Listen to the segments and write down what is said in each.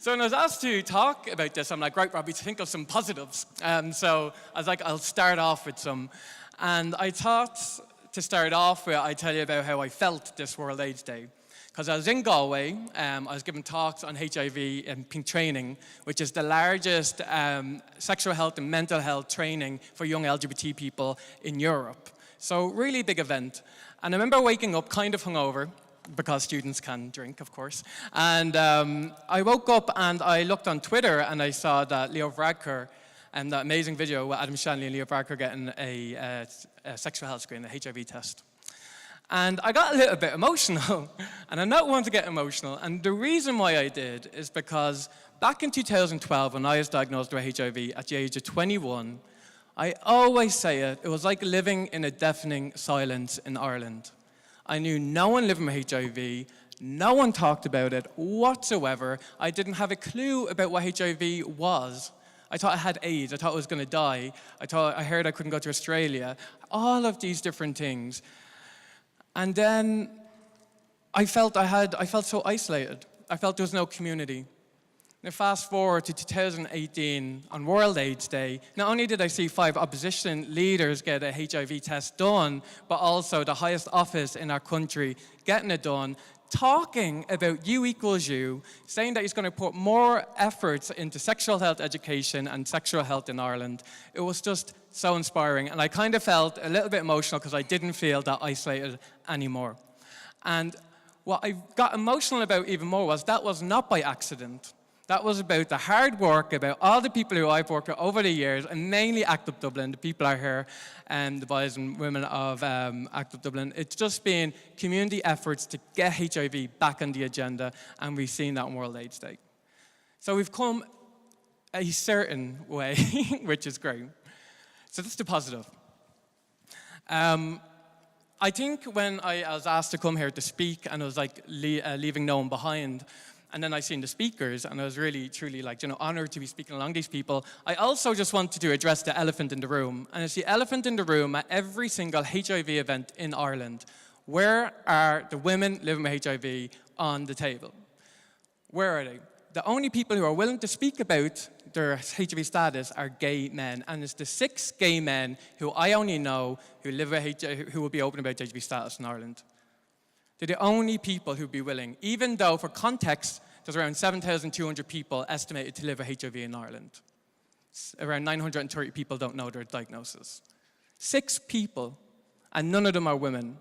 So when I was asked to talk about this, I'm like, right, Robbie, think of some positives. So I was like, I'll start off with some. And I thought to start off with, I'd tell you about how I felt this World AIDS Day. Because I was in Galway, I was giving talks on HIV and Pink Training, which is the largest sexual health and mental health training for young LGBT people in Europe. So really big event. And I remember waking up kind of hungover, because students can drink, of course. And I woke up and I looked on Twitter and I saw that Leo Varadkar, and that amazing video with Adam Shanley and Leo Varadkar getting a sexual health screen, a HIV test. And I got a little bit emotional, and I'm not one to get emotional. And the reason why I did is because back in 2012, when I was diagnosed with HIV at the age of 21, I always say it was like living in a deafening silence in Ireland. I knew no one living with HIV, no one talked about it whatsoever. I didn't have a clue about what HIV was. I thought I had AIDS, I thought I was going to die, I heard I couldn't go to Australia, all of these different things. And then I felt so isolated. I felt there was no community. Now fast forward to 2018, on World AIDS Day, not only did I see 5 opposition leaders get a HIV test done, but also the highest office in our country getting it done, talking about U equals U, saying that he's going to put more efforts into sexual health education and sexual health in Ireland. It was just so inspiring, and I kind of felt a little bit emotional because I didn't feel that isolated anymore. And what I got emotional about even more was that was not by accident. That was about the hard work, about all the people who I've worked with over the years, and mainly ACT UP Dublin, the people are here, and the boys and women of ACT UP Dublin. It's just been community efforts to get HIV back on the agenda, and we've seen that on World AIDS Day. So we've come a certain way, which is great. So that's the positive. I think when I was asked to come here to speak, and it was like leaving no one behind, and then I seen the speakers, and I was really, truly honored to be speaking along these people. I also just wanted to address the elephant in the room. And it's the elephant in the room at every single HIV event in Ireland. Where are the women living with HIV on the table? Where are they? The only people who are willing to speak about their HIV status are gay men. And it's the 6 gay men who I only know who live with HIV, who will be open about HIV status in Ireland. They're the only people who'd be willing, even though, for context, there's around 7,200 people estimated to live with HIV in Ireland. Around 930 people don't know their diagnosis. 6 people, and none of them are women.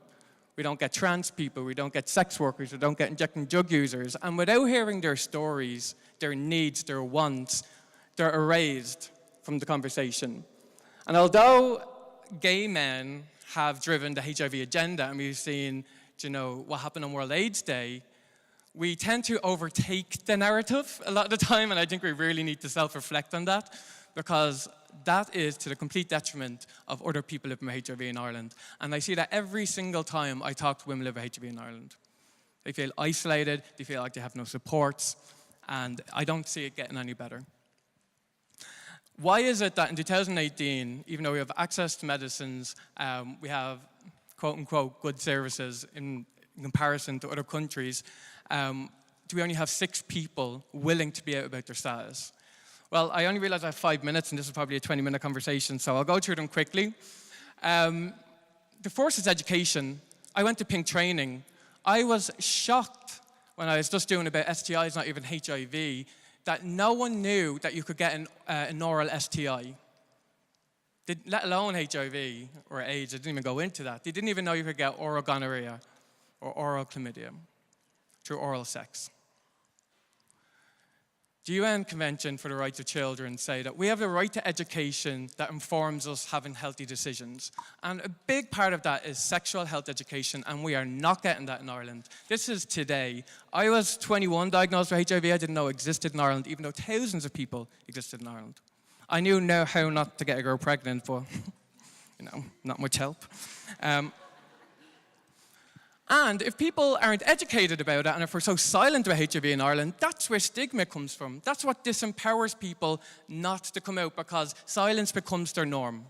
We don't get trans people, we don't get sex workers, we don't get injecting drug users. And without hearing their stories, their needs, their wants, they're erased from the conversation. And although gay men have driven the HIV agenda, and we've seen what happened on World AIDS Day, we tend to overtake the narrative a lot of the time, and I think we really need to self-reflect on that, because that is to the complete detriment of other people living with HIV in Ireland. And I see that every single time I talk to women living with HIV in Ireland. They feel isolated, they feel like they have no supports, and I don't see it getting any better. Why is it that in 2018, even though we have access to medicines, we have quote-unquote good services in comparison to other countries, do we only have 6 people willing to be out about their status? Well, I only realized I have 5 minutes, and this is probably a 20-minute conversation, so I'll go through them quickly. The first is education. I went to Pink Training. I was shocked when I was just doing about STIs, not even HIV, that no one knew that you could get an oral STI. Let alone HIV or AIDS, they didn't even go into that. They didn't even know you could get oral gonorrhea or oral chlamydia through oral sex. The UN Convention for the Rights of Children say that we have the right to education that informs us having healthy decisions. And a big part of that is sexual health education, and we are not getting that in Ireland. This is today. I was 21 diagnosed with HIV. I didn't know it existed in Ireland, even though thousands of people existed in Ireland. I knew now how not to get a girl pregnant, but, not much help. And if people aren't educated about it, and if we're so silent about HIV in Ireland, that's where stigma comes from. That's what disempowers people not to come out, because silence becomes their norm.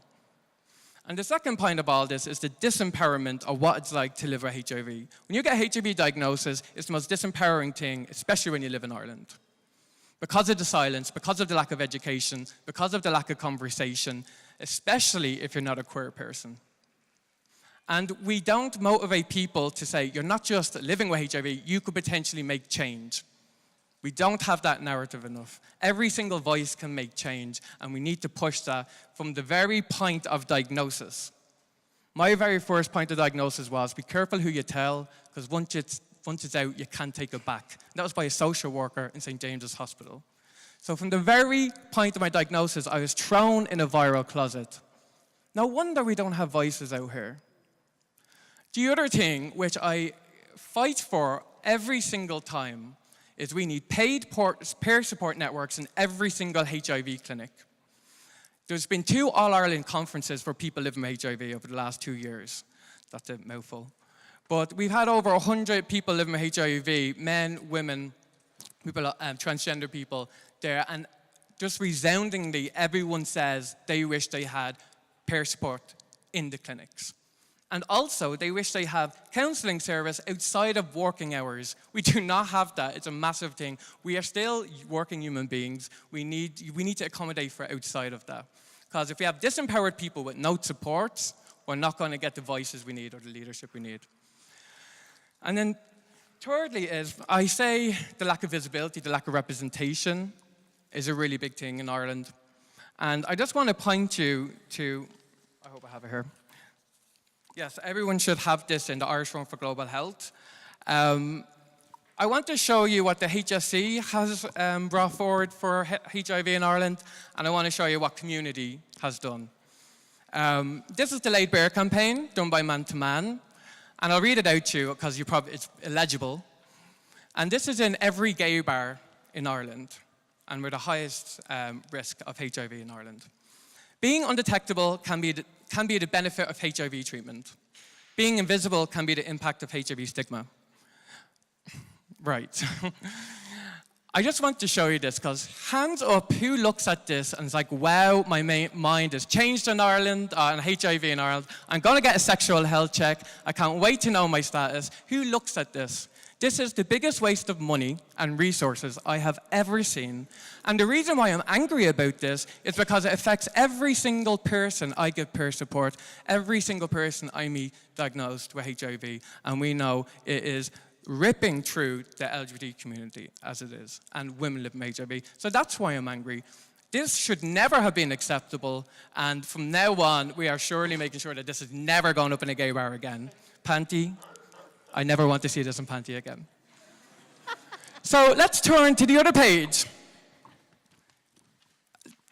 And the second point of all this is the disempowerment of what it's like to live with HIV. When you get a HIV diagnosis, it's the most disempowering thing, especially when you live in Ireland. because of the silence, because of the lack of education, because of the lack of conversation, especially if you're not a queer person. And we don't motivate people to say, you're not just living with HIV, you could potentially make change. We don't have that narrative enough. Every single voice can make change, and we need to push that from the very point of diagnosis. My very first point of diagnosis was, be careful who you tell, because once it's out, you can't take it back. And that was by a social worker in St. James's Hospital. So from the very point of my diagnosis, I was thrown in a viral closet. No wonder we don't have voices out here. The other thing which I fight for every single time is we need paid peer support networks in every single HIV clinic. There's been 2 All-Ireland conferences for people living with HIV over the last 2 years. That's a mouthful. But we've had over 100 people living with HIV, men, women, people, transgender people there, and just resoundingly, everyone says they wish they had peer support in the clinics. And also, they wish they have counselling service outside of working hours. We do not have that. It's a massive thing. We are still working human beings. We need to accommodate for outside of that. Because if we have disempowered people with no supports, we're not going to get the voices we need or the leadership we need. And then thirdly is, I say the lack of visibility, the lack of representation is a really big thing in Ireland. And I just want to point you to, I hope I have it here. Yes, everyone should have this in the Irish Forum for Global Health. I want to show you what the HSE has brought forward for HIV in Ireland, and I want to show you what community has done. This is the Laid Bare campaign done by Man to Man, and I'll read it out to you because it's illegible. And this is in every gay bar in Ireland, and we're the highest risk of HIV in Ireland. Being undetectable can be the benefit of HIV treatment. Being invisible can be the impact of HIV stigma. Right. I just want to show you this because hands up, who looks at this and is like, wow, my mind has changed in Ireland, on HIV in Ireland. I'm going to get a sexual health check. I can't wait to know my status. Who looks at this? This is the biggest waste of money and resources I have ever seen. And the reason why I'm angry about this is because it affects every single person I give peer support, every single person I meet diagnosed with HIV. And we know it is ripping through the LGBT community as it is, and women living with HIV. So that's why I'm angry. This should never have been acceptable, and from now on, we are surely making sure that this is never going up in a gay bar again. Panty, I never want to see this in Panty again. So let's turn to the other page.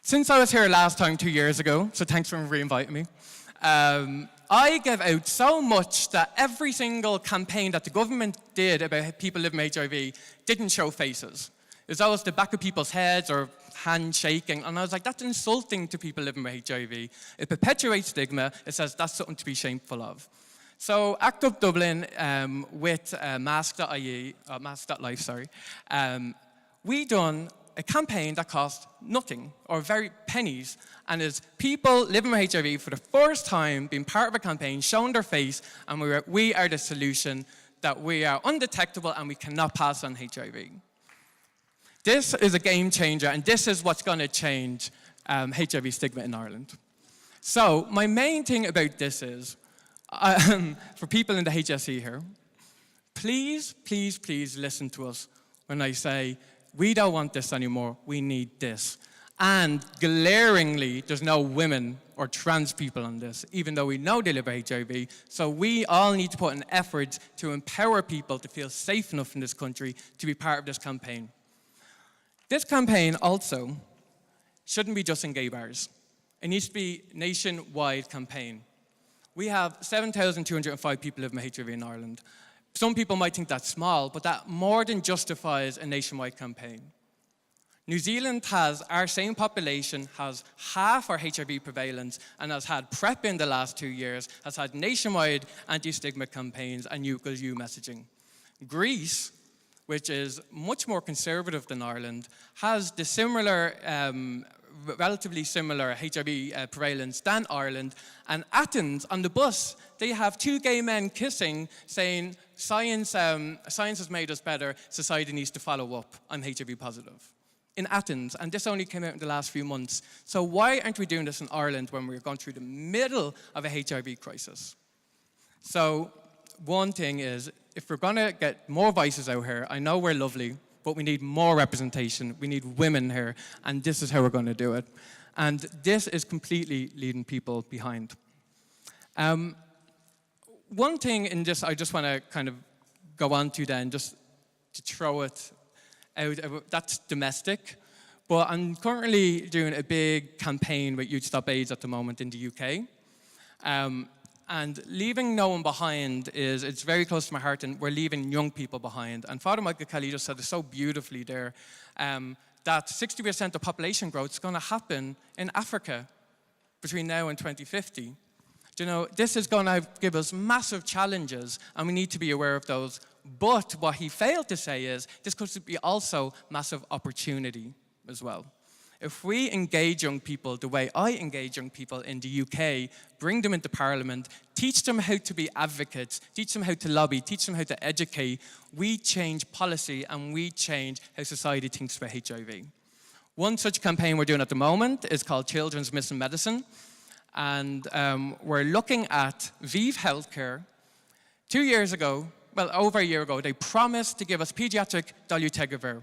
Since I was here last time 2 years ago, so thanks for re-inviting me, I gave out so much that every single campaign that the government did about people living with HIV didn't show faces. It was always the back of people's heads or hand shaking, and I was like, that's insulting to people living with HIV. It perpetuates stigma. It says that's something to be shameful of. So ACT UP Dublin with Mask.life, we done a campaign that cost nothing or very pennies, and is people living with HIV for the first time being part of a campaign, showing their face, and we are the solution, that we are undetectable and we cannot pass on HIV. This is a game changer, and this is what's going to change HIV stigma in Ireland. So my main thing about this is, for people in the HSE here, please, please, please listen to us when I say, we don't want this anymore, we need this. And glaringly, there's no women or trans people on this, even though we know they live with HIV. So we all need to put an effort to empower people to feel safe enough in this country to be part of this campaign. This campaign also shouldn't be just in gay bars. It needs to be a nationwide campaign. We have 7,205 people living with HIV in Ireland. Some people might think that's small, but that more than justifies a nationwide campaign. New Zealand has, our same population, has half our HIV prevalence and has had PrEP in the last 2 years, has had nationwide anti-stigma campaigns and U equals U messaging. Greece, which is much more conservative than Ireland, has the similar relatively similar HIV prevalence than Ireland. And Athens, on the bus, they have 2 gay men kissing, saying, science has made us better, society needs to follow up, I'm HIV positive. in Athens, and this only came out in the last few months. So why aren't we doing this in Ireland when we're going through the middle of a HIV crisis? So one thing is, if we're going to get more voices out here, I know we're lovely, but we need more representation. We need women here, and this is how we're going to do it. And this is completely leaving people behind. One thing in this, I just want to kind of go on to then, just to throw it out, that's domestic. But I'm currently doing a big campaign with Youth Stop AIDS at the moment in the UK. And leaving no one behind it's very close to my heart, and we're leaving young people behind. And Father Michael Kelly just said it so beautifully there, that 60% of population growth is going to happen in Africa between now and 2050. You know, this is going to give us massive challenges, and we need to be aware of those. But what he failed to say is, this could be also massive opportunity as well. If we engage young people the way I engage young people in the UK, bring them into Parliament, teach them how to be advocates, teach them how to lobby, teach them how to educate, we change policy and we change how society thinks about HIV. One such campaign we're doing at the moment is called Children's Missing Medicine. And we're looking at ViiV Healthcare. 2 years ago, well, over a year ago, they promised to give us pediatric dolutegravir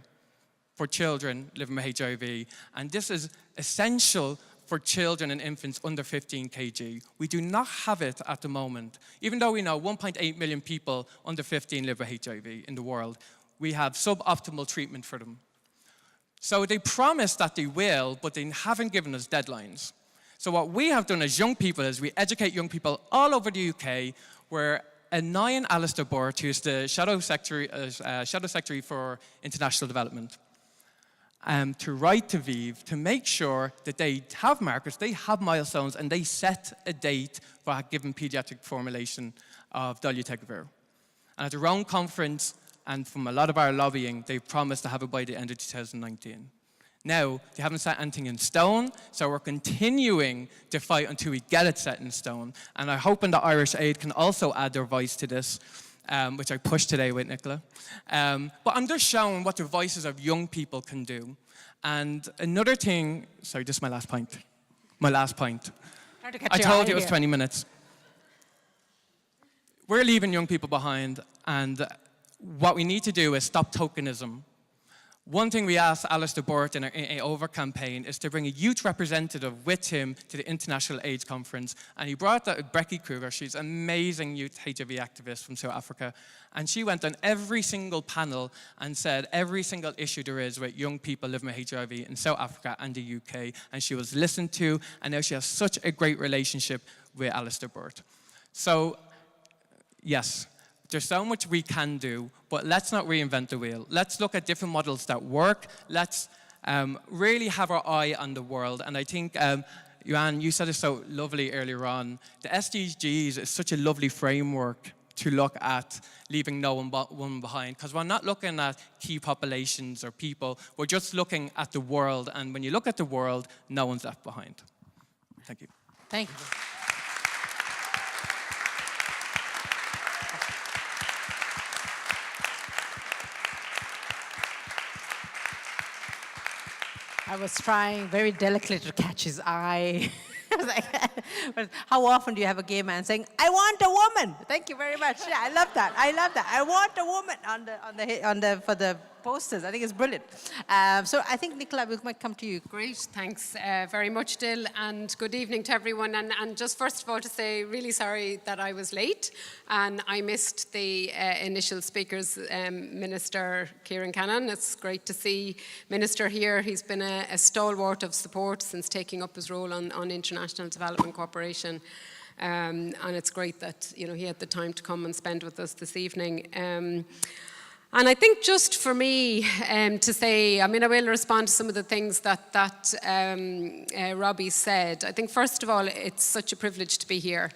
for children living with HIV. And this is essential for children and infants under 15 kg. We do not have it at the moment. Even though we know 1.8 million people under 15 live with HIV in the world, we have suboptimal treatment for them. So they promised that they will, but they haven't given us deadlines. So what we have done as young people is we educate young people all over the UK. We're annoying Alistair Burt, who's the Shadow Secretary for International Development, to write to ViiV to make sure that they have markers, they have milestones, and they set a date for giving pediatric formulation of dolutegravir. And at the Rome conference, and from a lot of our lobbying, they've promised to have it by the end of 2019. Now, they haven't set anything in stone, so we're continuing to fight until we get it set in stone. And I'm hoping that Irish Aid can also add their voice to this, which I pushed today with Nicola. But I'm just showing what the voices of young people can do. And another thing, sorry, this is my last point. My last point. I told you it was 20 minutes. We're leaving young people behind, and what we need to do is stop tokenism. One thing we asked Alistair Burt in our Over campaign is to bring a youth representative with him to the International AIDS Conference. And he brought that Becky Kruger. She's an amazing youth HIV activist from South Africa. And she went on every single panel and said every single issue there is with young people living with HIV in South Africa and the UK. And she was listened to, and now she has such a great relationship with Alistair Burt. So, yes. There's so much we can do, but let's not reinvent the wheel. Let's look at different models that work. Let's really have our eye on the world. And I think, Oanh, you said it so lovely earlier on. The SDGs is such a lovely framework to look at leaving no one behind, because we're not looking at key populations or people. We're just looking at the world. And when you look at the world, no one's left behind. Thank you. Thank you. I was trying very delicately to catch his eye. I was like, how often do you have a gay man saying, "I want a woman"? Thank you very much. Yeah, I love that. I love that. I want a woman for the posters. I think it's brilliant. So I think, Nicola, we might come to you. Great, thanks very much, Dill, and good evening to everyone. And just first of all to say, really sorry that I was late and I missed the initial speakers, Minister Kieran Cannon. It's great to see Minister here. He's been a stalwart of support since taking up his role on international development cooperation. And it's great that he had the time to come and spend with us this evening. And I think just for me to say, I will respond to some of the things that Robbie said. I think first of all, it's such a privilege to be here.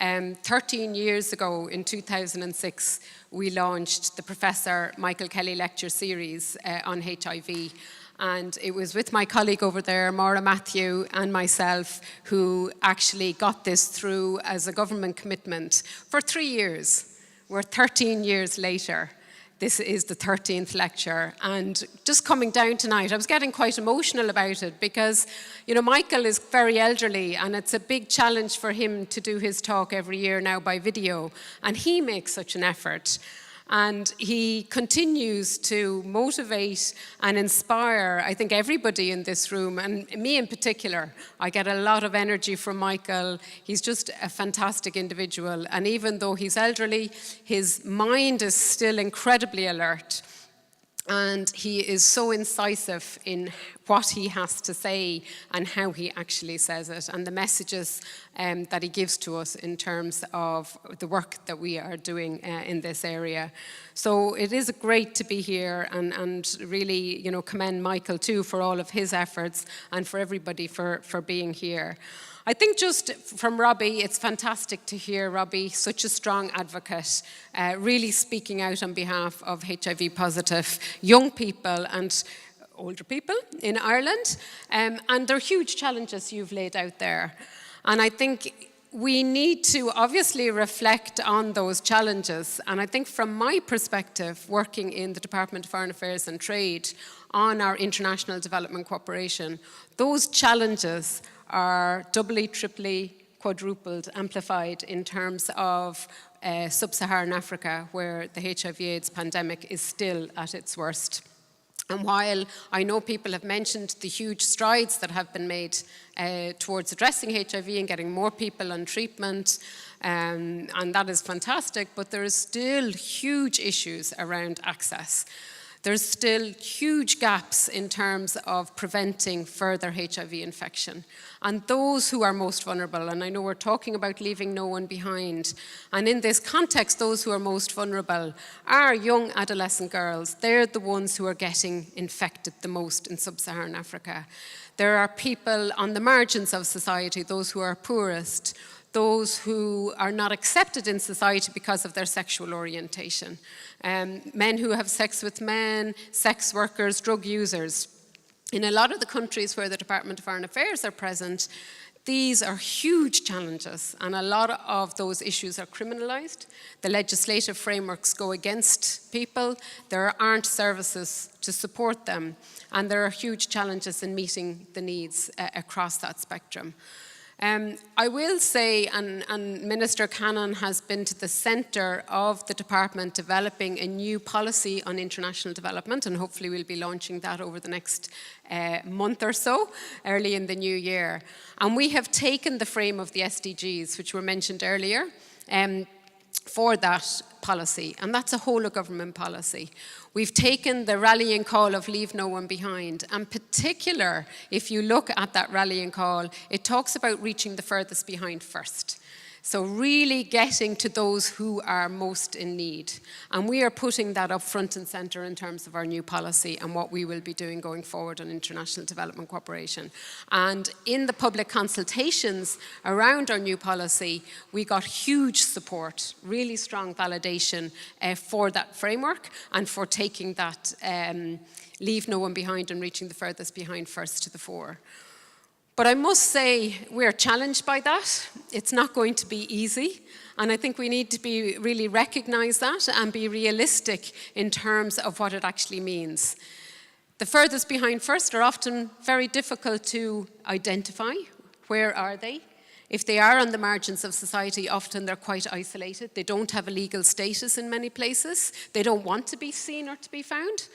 13 years ago, in 2006, we launched the Professor Michael Kelly Lecture Series on HIV. And it was with my colleague over there, Maura Matthew, and myself, who actually got this through as a government commitment for 3 years. We're 13 years later. This is the 13th lecture, and just coming down tonight, I was getting quite emotional about it because, you know, Michael is very elderly and it's a big challenge for him to do his talk every year now by video, and he makes such an effort. And he continues to motivate and inspire, I think, everybody in this room, and me in particular. I get a lot of energy from Michael. He's just a fantastic individual. And even though he's elderly, his mind is still incredibly alert. And he is so incisive in what he has to say and how he actually says it, and the messages that he gives to us in terms of the work that we are doing in this area. So it is great to be here, and really, you know, commend Michael too for all of his efforts and for everybody for being here. I think just from Robbie, it's fantastic to hear Robbie, such a strong advocate, really speaking out on behalf of HIV positive young people and older people in Ireland. And there are huge challenges you've laid out there. And I think we need to obviously reflect on those challenges. And I think from my perspective, working in the Department of Foreign Affairs and Trade on our international development cooperation, those challenges are doubly, triply, quadrupled, amplified in terms of sub-Saharan Africa, where the HIV/AIDS pandemic is still at its worst. And while I know people have mentioned the huge strides that have been made towards addressing HIV and getting more people on treatment, and that is fantastic, but there is still huge issues around access. There's still huge gaps in terms of preventing further HIV infection. And those who are most vulnerable, and I know we're talking about leaving no one behind, and in this context, those who are most vulnerable are young adolescent girls. They're the ones who are getting infected the most in sub-Saharan Africa. There are people on the margins of society, those who are poorest, those who are not accepted in society because of their sexual orientation. Men who have sex with men, sex workers, drug users. In a lot of the countries where the Department of Foreign Affairs are present, these are huge challenges, and a lot of those issues are criminalized. The legislative frameworks go against people. There aren't services to support them, and there are huge challenges in meeting the needs across that spectrum. I will say, and Minister Cannon has been to the centre of the department developing a new policy on international development, and hopefully we'll be launching that over the next month or so, early in the new year. And we have taken the frame of the SDGs, which were mentioned earlier, for that policy, and that's a whole of government policy. We've taken the rallying call of leave no one behind, and particular, if you look at that rallying call, it talks about reaching the furthest behind first. So really getting to those who are most in need. And we are putting that up front and centre in terms of our new policy and what we will be doing going forward on international development cooperation. And in the public consultations around our new policy, we got huge support, really strong validation for that framework and for taking that leave no one behind and reaching the furthest behind first to the fore. But I must say, we're challenged by that. It's not going to be easy. And I think we need to really recognize that and be realistic in terms of what it actually means. The furthest behind first are often very difficult to identify. Where are they? If they are on the margins of society, often they're quite isolated. They don't have a legal status in many places. They don't want to be seen or to be found.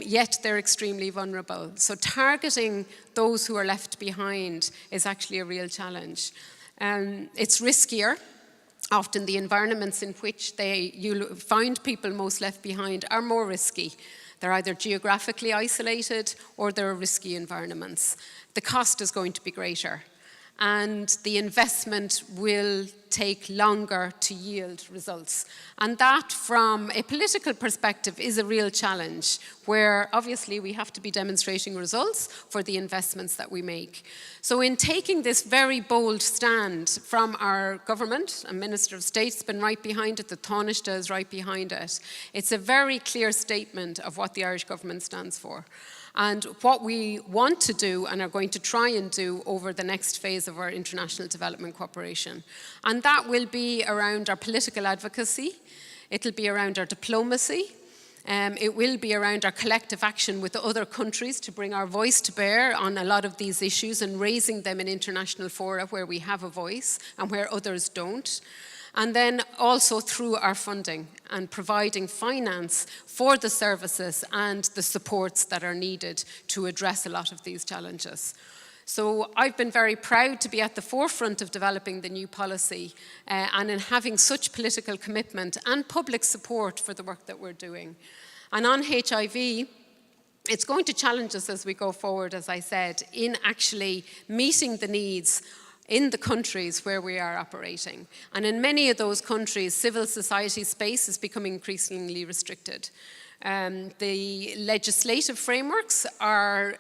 Yet they're extremely vulnerable. So targeting those who are left behind is actually a real challenge. It's riskier. Often the environments in which you find people most left behind are more risky. They're either geographically isolated or they're risky environments. The cost is going to be greater, and the investment will take longer to yield results. And that, from a political perspective, is a real challenge, where obviously we have to be demonstrating results for the investments that we make. So in taking this very bold stand from our government, and Minister of State's been right behind it, the Taoiseach is right behind it, it's a very clear statement of what the Irish government stands for. And what we want to do and are going to try and do over the next phase of our international development cooperation. And that will be around our political advocacy, it'll be around our diplomacy, It will be around our collective action with other countries to bring our voice to bear on a lot of these issues and raising them in international fora where we have a voice and where others don't. And then also through our funding and providing finance for the services and the supports that are needed to address a lot of these challenges. So I've been very proud to be at the forefront of developing the new policy and in having such political commitment and public support for the work that we're doing. And on HIV, it's going to challenge us as we go forward, as I said, in actually meeting the needs in the countries where we are operating. And in many of those countries, civil society space is becoming increasingly restricted. The legislative frameworks are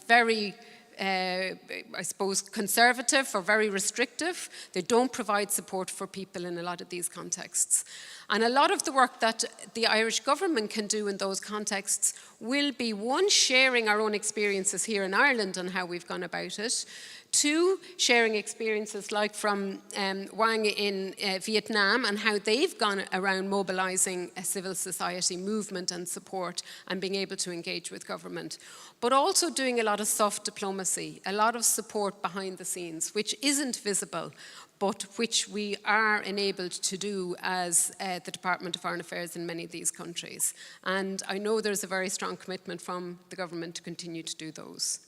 very I suppose, conservative or very restrictive. They don't provide support for people in a lot of these contexts. And a lot of the work that the Irish government can do in those contexts will be, one, sharing our own experiences here in Ireland and how we've gone about it. Two, sharing experiences like from Oanh in Vietnam and how they've gone around mobilizing a civil society movement and support and being able to engage with government. But also doing a lot of soft diplomacy, a lot of support behind the scenes, which isn't visible, but which we are enabled to do as the Department of Foreign Affairs in many of these countries. And I know there's a very strong commitment from the government to continue to do those.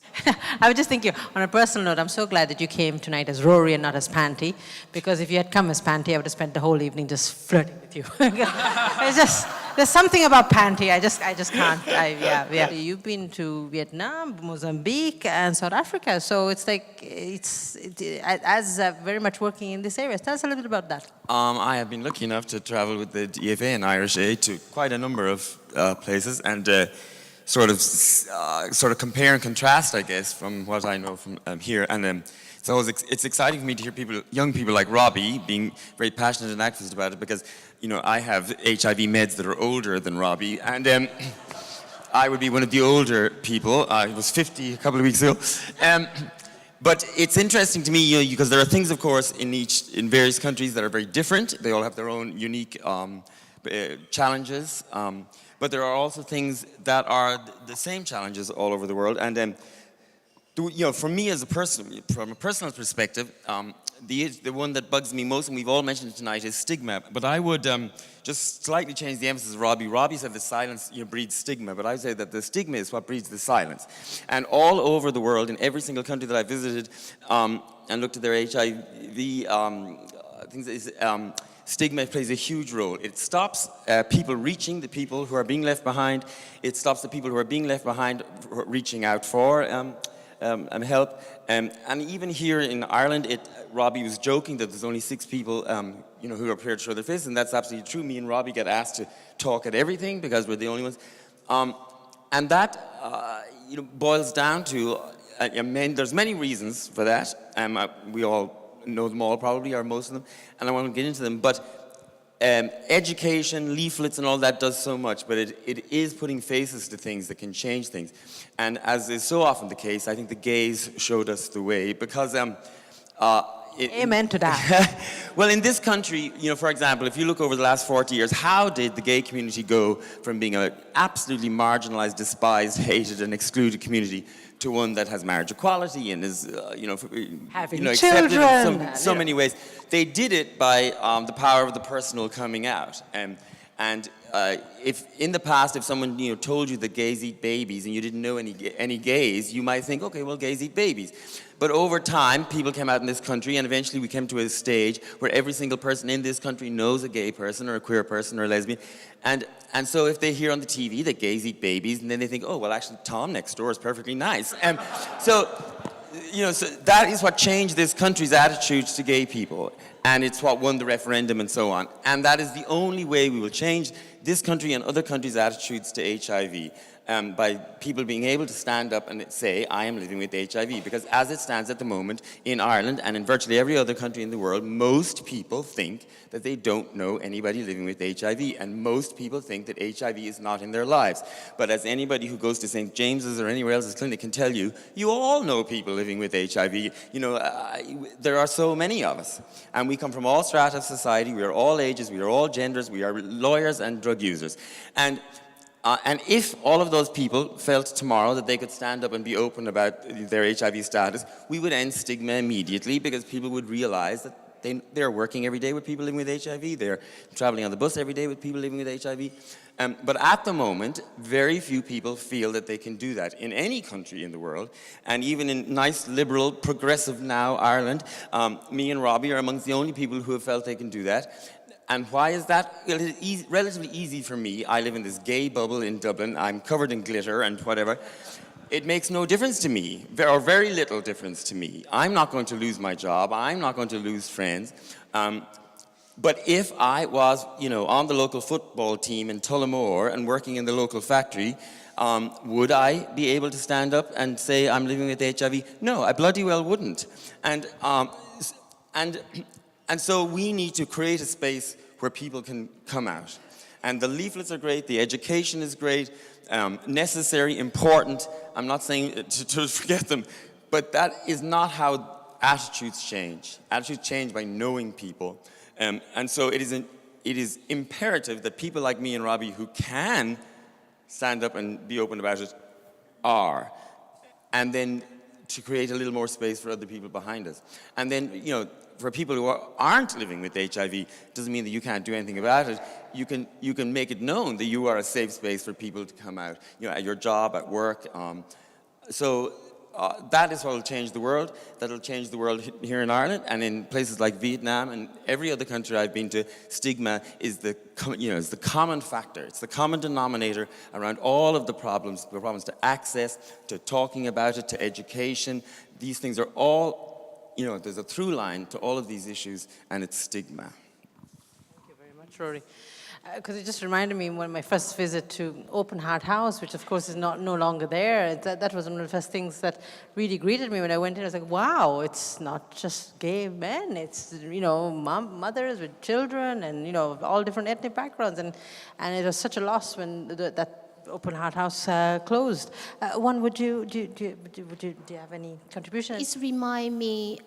I was just thinking, on a personal note, I'm so glad that you came tonight as Rory and not as Panty, because if you had come as Panty, I would have spent the whole evening just flirting with you. It's just, there's something about Panty, I just can't. Yeah. You've been to Vietnam, Mozambique, and South Africa, so it's like, as very much working in this area. Tell us a little bit about that. I have been lucky enough to travel with the DFA and Irish Aid to quite a number of places, and sort of compare and contrast, I guess, from what I know from here. And so it's exciting for me to hear people, young people like Robbie, being very passionate and activist about it, because I have HIV meds that are older than Robbie, and I would be one of the older people. I was 50 a couple of weeks ago. But it's interesting to me, because there are things, of course, in various countries that are very different. They all have their own unique challenges. But there are also things that are the same challenges all over the world. And for me, as a person, from a personal perspective, the one that bugs me most, and we've all mentioned it tonight, is stigma. But I would just slightly change the emphasis of Robbie. Robbie said the silence breeds stigma, but I say that the stigma is what breeds the silence. And all over the world, in every single country that I visited and looked at their HIV things, stigma plays a huge role. It stops people reaching the people who are being left behind. It stops the people who are being left behind reaching out for help. And even here in Ireland, Robbie was joking that there's only 6 people who are prepared to show their faces, and that's absolutely true. Me and Robbie get asked to talk at everything because we're the only ones. And that boils down to, there's many reasons for that. We all know them all probably, or most of them, and I want to get into them. But education, leaflets and all that does so much, but it is putting faces to things that can change things. And as is so often the case, I think the gays showed us the way, because amen to that. Well, in this country, for example, if you look over the last 40 years, how did the gay community go from being an absolutely marginalized, despised, hated and excluded community to one that has marriage equality and is, having accepted children, in so many ways? They did it by the power of the personal coming out. And if in the past, if someone told you that gays eat babies and you didn't know any gays, you might think, okay, well, gays eat babies. But over time, people came out in this country, and eventually we came to a stage where every single person in this country knows a gay person or a queer person or a lesbian. And so if they hear on the TV that gays eat babies, and then they think, oh, well, actually, Tom next door is perfectly nice. So that is what changed this country's attitudes to gay people. And it's what won the referendum and so on. And that is the only way we will change this country and other countries' attitudes to HIV. By people being able to stand up and say, I am living with HIV. Because as it stands at the moment in Ireland and in virtually every other country in the world, most people think that they don't know anybody living with HIV. And most people think that HIV is not in their lives. But as anybody who goes to St. James's or anywhere else's clinic can tell you, you all know people living with HIV. There are so many of us. And we come from all strata of society. We are all ages. We are all genders. We are lawyers and drug users. And And if all of those people felt tomorrow that they could stand up and be open about their HIV status, we would end stigma immediately, because people would realize that they're working every day with people living with HIV, they're traveling on the bus every day with people living with HIV. But at the moment, very few people feel that they can do that in any country in the world. And even in nice, liberal, progressive now Ireland, me and Robbie are amongst the only people who have felt they can do that. And why is that? Well, it's relatively easy for me. I live in this gay bubble in Dublin. I'm covered in glitter and whatever. It makes no difference to me, or very little difference to me. I'm not going to lose my job. I'm not going to lose friends. But if I was, on the local football team in Tullamore and working in the local factory, would I be able to stand up and say I'm living with HIV? No, I bloody well wouldn't. And so we need to create a space where people can come out. And the leaflets are great, the education is great, necessary, important. I'm not saying to forget them, but that is not how attitudes change. Attitudes change by knowing people. And so it is imperative that people like me and Robbie, who can stand up and be open about it, are. And then to create a little more space for other people behind us. And then, for people who aren't living with HIV, doesn't mean that you can't do anything about it. You can make it known that you are a safe space for people to come out, at your job, at work. That is what will change the world. That'll change the world here in Ireland and in places like Vietnam and every other country I've been to. Stigma is the common factor. It's the common denominator around all of the problems to access, to talking about it, to education. These things are all. There's a through line to all of these issues, and it's stigma. Thank you very much, Rory. Because it just reminded me when my first visit to Open Heart House, which of course is no longer there. That was one of the first things that really greeted me when I went in. I was like, wow, it's not just gay men. It's, mothers with children and, all different ethnic backgrounds. And it was such a loss when that Open Heart House closed. Oanh, do you have any contribution? It reminds me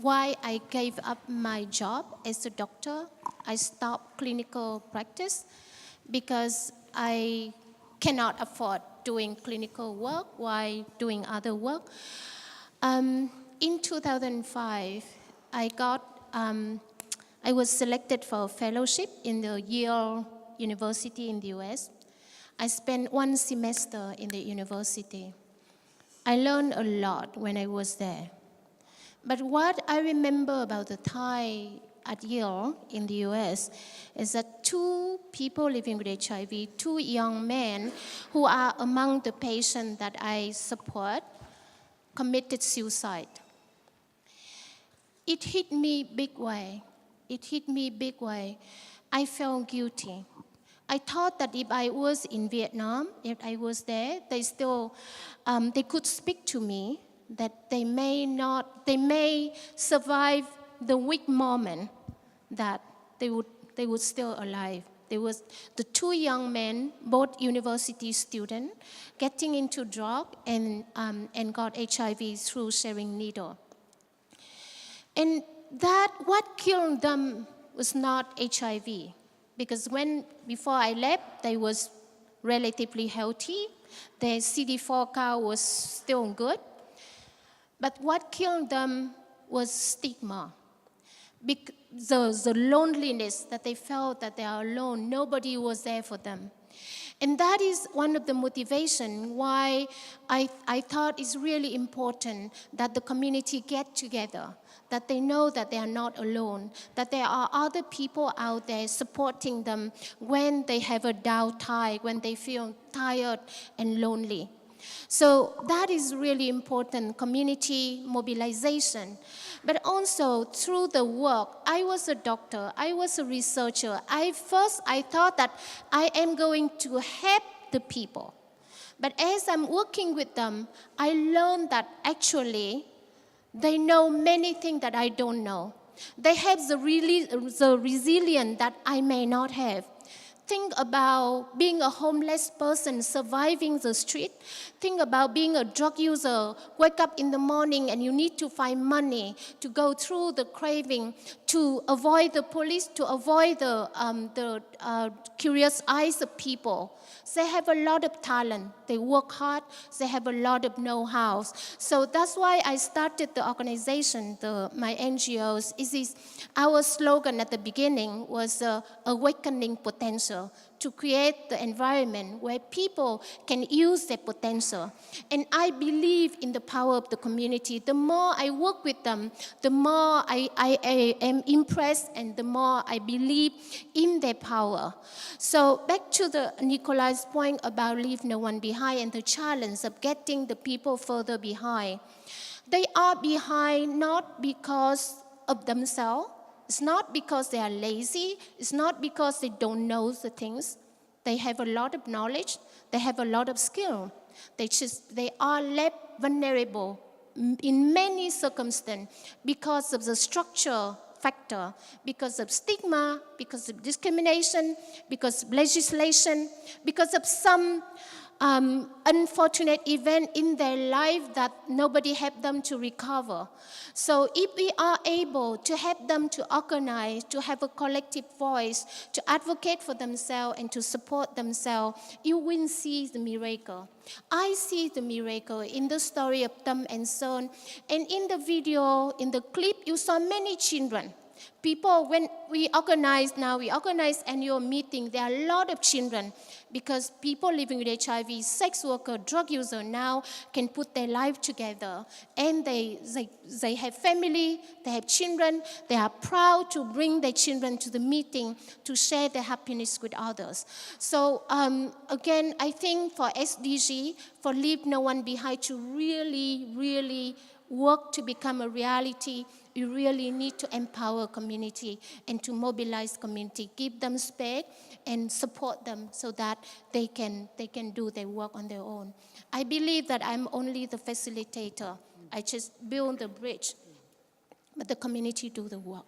why I gave up my job as a doctor. I stopped clinical practice because I cannot afford doing clinical work while doing other work. In 2005, I was selected for a fellowship in the Yale University in the US. I spent 1 semester in the university. I learned a lot when I was there. But what I remember about the time at Yale in the US is that 2 people living with HIV, 2 young men who are among the patients that I support, committed suicide. It hit me big way. I felt guilty. I thought that if I was in Vietnam, if I was there, they could speak to me, that they may survive the weak moment, that they would still alive. There was the 2 young men, both university students, getting into drug and got HIV through sharing needle. And that what killed them was not HIV, because before I left, they was relatively healthy. Their CD4 count was still good. But what killed them was stigma. The loneliness that they felt that they are alone, nobody was there for them. And that is one of the motivations why I thought it's really important that the community get together, that they know that they are not alone, that there are other people out there supporting them when they have a downtime, when they feel tired and lonely. So that is really important, community mobilization. But also through the work, I was a doctor, I was a researcher. I thought that I am going to help the people. But as I'm working with them, I learned that actually they know many things that I don't know. They have the resilience that I may not have. Think about being a homeless person surviving the street. Think about being a drug user, wake up in the morning and you need to find money to go through the craving, to avoid the police, to avoid the curious eyes of people. They have a lot of talent. They work hard. They have a lot of know-how. So that's why I started the organization, my NGOs. Our slogan at the beginning was awakening potential, to create the environment where people can use their potential. And I believe in the power of the community. The more I work with them, the more I am impressed and the more I believe in their power. So back to Nicola's point about leave no one behind and the challenge of getting the people further behind. They are behind not because of themselves. It's not because they are lazy. It's not because they don't know the things. They have a lot of knowledge. They have a lot of skill. They are left vulnerable in many circumstances because of the structure factor, because of stigma, because of discrimination, because of legislation, because of some unfortunate event in their life that nobody helped them to recover. So if we are able to help them to organize, to have a collective voice, to advocate for themselves and to support themselves, you will see the miracle. I see the miracle in the story of Tom and Son. And in the video, in the clip, you saw many children. People, when we organize annual meeting, there are a lot of children because people living with HIV, sex worker, drug user now can put their life together. And they have family, they have children, they are proud to bring their children to the meeting to share their happiness with others. So again, I think for SDG, for Leave No One Behind to really, really work to become a reality, you really need to empower community and to mobilize community, give them space and support them so that they can do their work on their own. I believe that I'm only the facilitator. I just build the bridge, but the community do the work.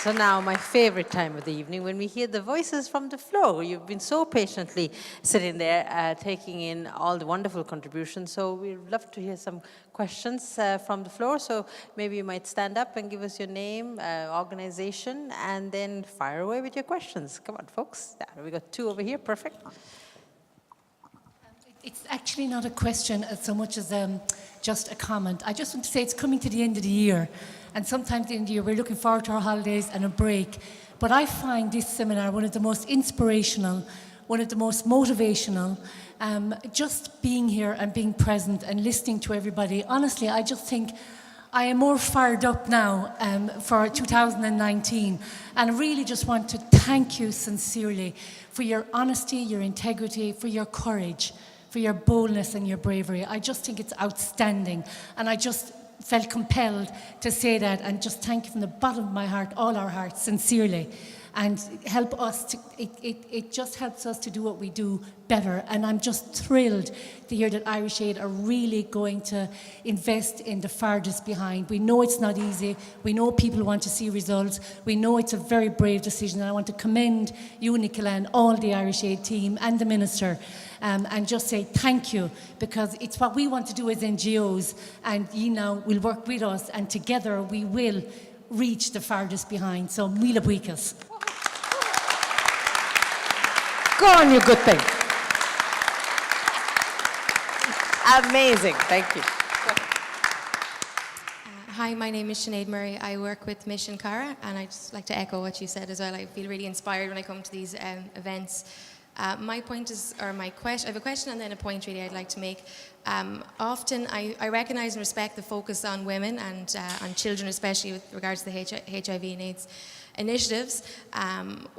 So now my favorite time of the evening when we hear the voices from the floor. You've been so patiently sitting there taking in all the wonderful contributions. So we'd love to hear some questions from the floor. So maybe you might stand up and give us your name, organization, and then fire away with your questions. Come on, folks. Yeah, we got two over here. Perfect. It's actually not a question so much as just a comment. I just want to say it's coming to the end of the year. And sometimes at the end of the year, we're looking forward to our holidays and a break. But I find this seminar one of the most inspirational, one of the most motivational. Just being here and being present and listening to everybody. Honestly, I just think I am more fired up now for 2019. And I really just want to thank you sincerely for your honesty, your integrity, for your courage, for your boldness and your bravery. I just think it's outstanding. And I just felt compelled to say that and just thank you from the bottom of my heart, all our hearts, sincerely. And help us to, it just helps us to do what we do better. And I'm just thrilled to hear that Irish Aid are really going to invest in the farthest behind. We know it's not easy. We know people want to see results. We know it's a very brave decision. And I want to commend you, Nicola, and all the Irish Aid team and the Minister. And just say thank you, because it's what we want to do as NGOs, and you now will work with us, and together we will reach the farthest behind. So, Mila Buikas. Go on, you good thing. Amazing. Thank you. Hi, my name is Sinead Murray. I work with Mission Cara, and I'd just like to echo what you said as well. I feel really inspired when I come to these events. My point is, or my question, I have a question and then a point really I'd like to make. Often I recognise and respect the focus on women and on children, especially with regards to the HIV and AIDS initiatives.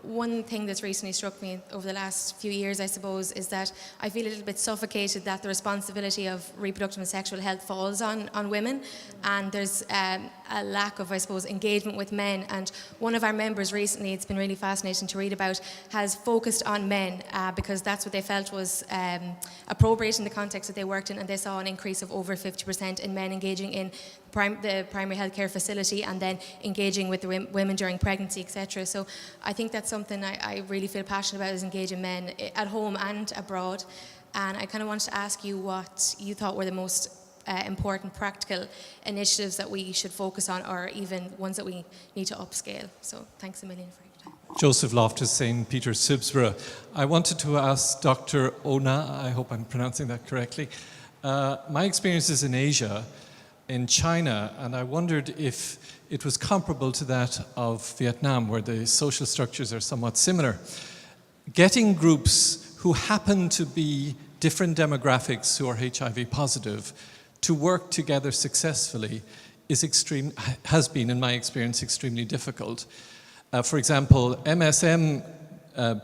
One thing that's recently struck me over the last few years, I suppose, is that I feel a little bit suffocated that the responsibility of reproductive and sexual health falls on women, and there's a lack of, I suppose, engagement with men. And one of our members recently, it's been really fascinating to read about, has focused on men because that's what they felt was appropriate in the context that they worked in, and they saw an increase of over 50% in men engaging in the primary healthcare facility, and then engaging with the women during pregnancy, etc. So I think that's something I really feel passionate about, is engaging men at home and abroad. And I kind of wanted to ask you what you thought were the most important practical initiatives that we should focus on, or even ones that we need to upscale. So thanks a million for your time. Joseph Loftus, St. Peter Sibsborough. I wanted to ask Dr. Ona, I hope I'm pronouncing that correctly. My experience is in Asia, in China, and I wondered if it was comparable to that of Vietnam, where the social structures are somewhat similar. Getting groups who happen to be different demographics who are HIV positive to work together successfully has been, in my experience, extremely difficult. For example, MSM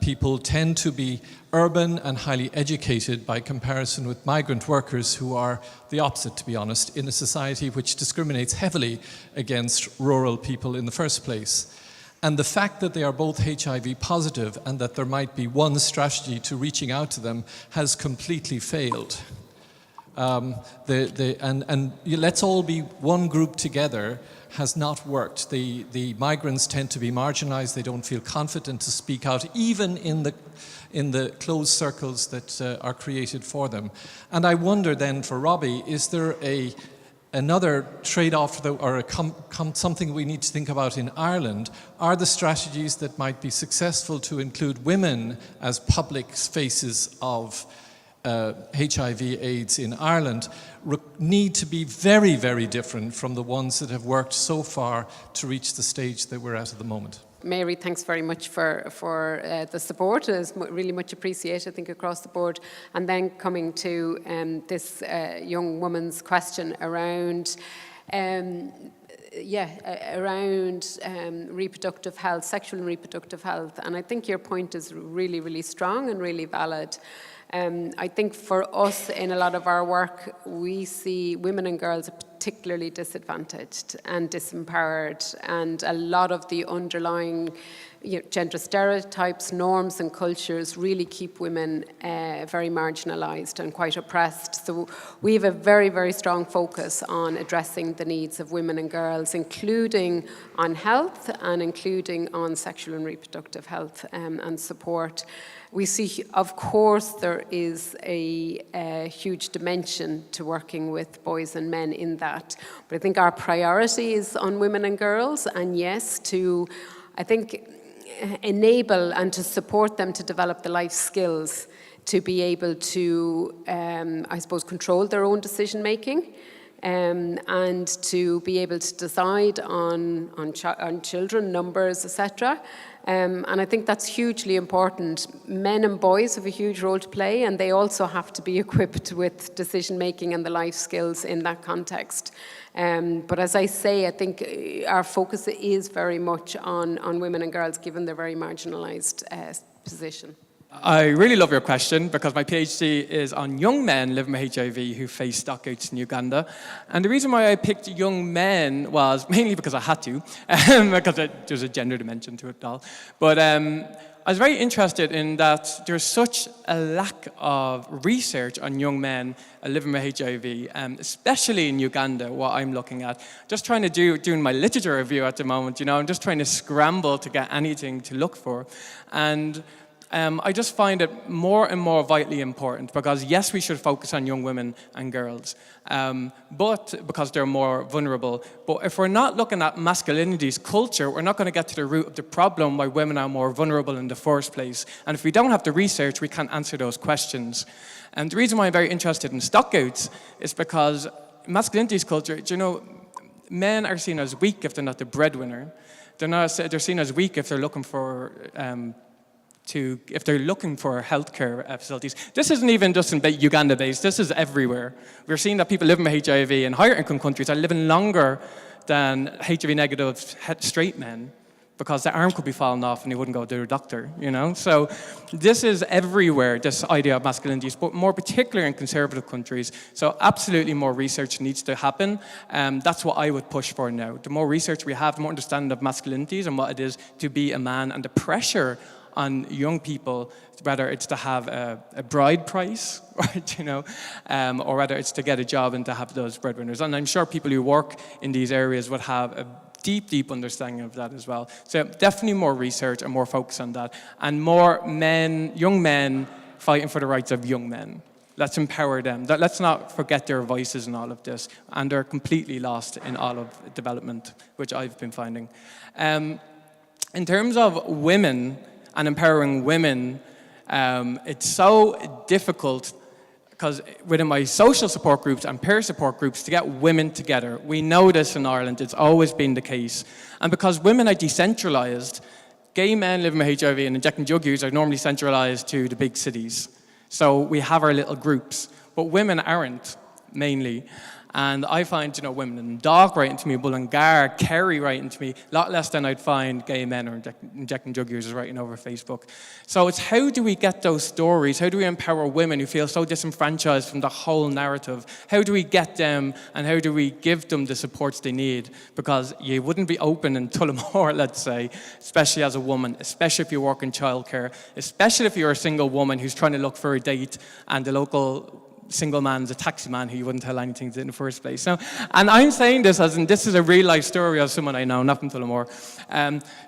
people tend to be urban and highly educated by comparison with migrant workers, who are the opposite, to be honest, in a society which discriminates heavily against rural people in the first place. And the fact that they are both HIV positive and that there might be one strategy to reaching out to them has completely failed. Let's all be one group together has not worked. The migrants tend to be marginalized. They don't feel confident to speak out, even in the closed circles that are created for them. And I wonder then, for Robbie, is there another trade-off or something we need to think about in Ireland? Are the strategies that might be successful to include women as public faces of HIV/AIDS in Ireland need to be very, very different from the ones that have worked so far to reach the stage that we're at the moment? Mary, thanks very much for the support. It's really much appreciated, I think, across the board. And then coming to this young woman's question around reproductive health, sexual and reproductive health. And I think your point is really, really strong and really valid. I think for us, in a lot of our work, we see women and girls are particularly disadvantaged and disempowered, and a lot of the underlying gender stereotypes, norms and cultures really keep women very marginalised and quite oppressed. So we have a very, very strong focus on addressing the needs of women and girls, including on health and including on sexual and reproductive health and support. We see, of course, there is a huge dimension to working with boys and men in that. But I think our priority is on women and girls, and yes, to, I think, enable and to support them to develop the life skills to be able to, I suppose, control their own decision making. And to be able to decide on children, numbers, etc. And I think that's hugely important. Men and boys have a huge role to play, and they also have to be equipped with decision making and the life skills in that context. But as I say, I think our focus is very much on women and girls, given their very marginalised position. I really love your question, because my PhD is on young men living with HIV who face stockouts in Uganda. And the reason why I picked young men was mainly because I had to, because there's a gender dimension to it all. But I was very interested in that there's such a lack of research on young men living with HIV, especially in Uganda, what I'm looking at. Just trying to doing my literature review at the moment, I'm just trying to scramble to get anything to look for. And I just find it more and more vitally important, because yes, we should focus on young women and girls, but because they're more vulnerable. But if we're not looking at masculinity's culture, we're not going to get to the root of the problem why women are more vulnerable in the first place. And if we don't have the research, we can't answer those questions. And the reason why I'm very interested in stockouts is because masculinity's culture, men are seen as weak if they're not the breadwinner. They're seen as weak if they're looking for if they're looking for healthcare facilities. This isn't even just in Uganda based, this is everywhere. We're seeing that people living with HIV in higher income countries are living longer than HIV negative straight men, because their arm could be falling off and they wouldn't go to the doctor, So this is everywhere, this idea of masculinities, but more particularly in conservative countries. So absolutely more research needs to happen. That's what I would push for now. The more research we have, the more understanding of masculinities and what it is to be a man, and the pressure on young people, whether it's to have a bride price, right, you know, or whether it's to get a job and to have those breadwinners. And I'm sure people who work in these areas would have a deep, deep understanding of that as well. So definitely more research and more focus on that. And more men, young men, fighting for the rights of young men. Let's empower them. Let's not forget their voices in all of this. And they're completely lost in all of development, which I've been finding. In terms of women and empowering women, it's so difficult because within my social support groups and peer support groups to get women together. We know this in Ireland, it's always been the case. And because women are decentralised, gay men living with HIV and injecting drug use are normally centralised to the big cities. So we have our little groups, but women aren't, mainly. And I find, you know, women in Dock writing to me, Mullingar, Kerry writing to me, a lot less than I'd find gay men or injecting drug users writing over Facebook. So it's how do we get those stories? How do we empower women who feel so disenfranchised from the whole narrative? How do we get them and how do we give them the supports they need? Because you wouldn't be open in Tullamore, let's say, especially as a woman, especially if you work in childcare, especially if you're a single woman who's trying to look for a date and the local single man's a taxi man who you wouldn't tell anything to in the first place. So, and I'm saying this as in this is a real life story of someone I know, not from Tullamore.